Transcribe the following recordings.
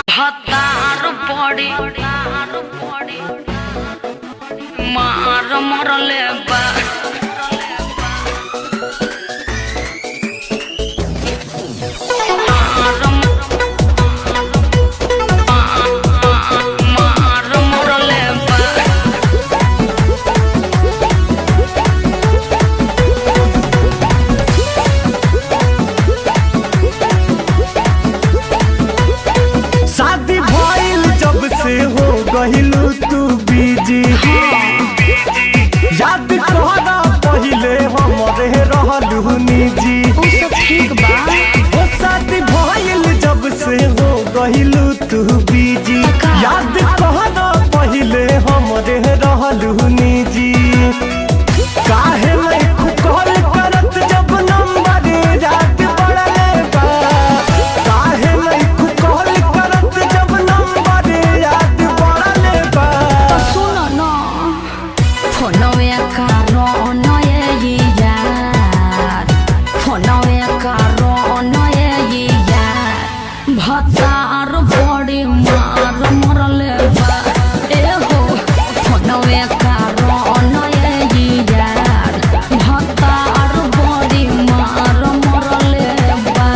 हतार पड़ी मार मरले बा कहलू तू बीजी याद कहना पहले हमरे रहलू निजी ओ शादी भइल जब से हो गइलू तू बीजी याद कहना पहले हमरे रहलू निजी काहे नहीं कॉल करत जब नंबर याद पड़ले बा काहे नहीं कॉल करत जब नंबर याद पड़ले बा सुन न फोनवे कारण ये यार फोनवे कारण ये यार भतार बड़ी मार मरले बा ए हो फोनवे कारण ये यार भतार बड़ी मार मरले बा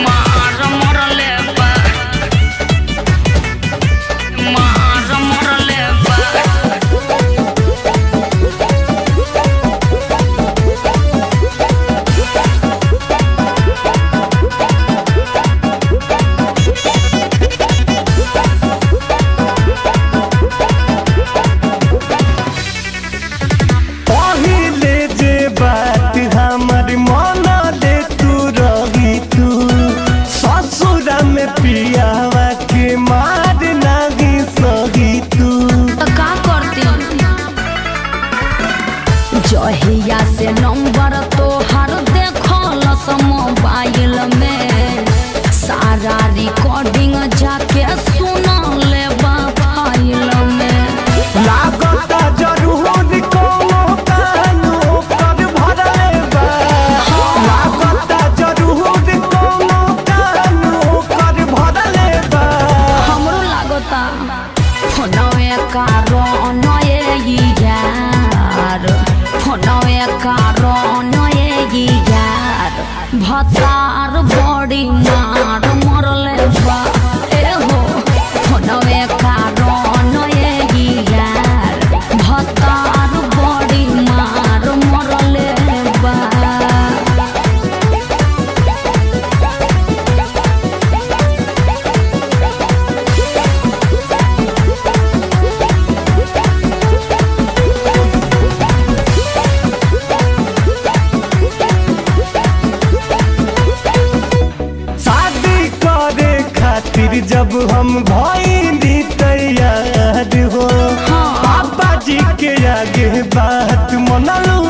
मार मरले बा मार मरले बा पहिले जे बात हमर मन ले तू रही तू ससुरा में पियावा के मार नाही सही तू तो का करती जहिया से नंबर तो हर देखल मोबाइल में सारा रिकॉर्डिंग जाके सुन ले फाइल में लागता जरूर कोनो कानो कर भरले बा लागता जरूर कोनो कानो कर भरले बा हमरो लागता फोनवे कारण ये यार फोनवे कारण ये यार भतार बड़ी मार मरले बा ए हो फोनवे कारण ये यार भतार बड़ी मार मरले बा शादी करे खातिर जब हम भइली तैयार हो पापा जी के आगे बात मनलू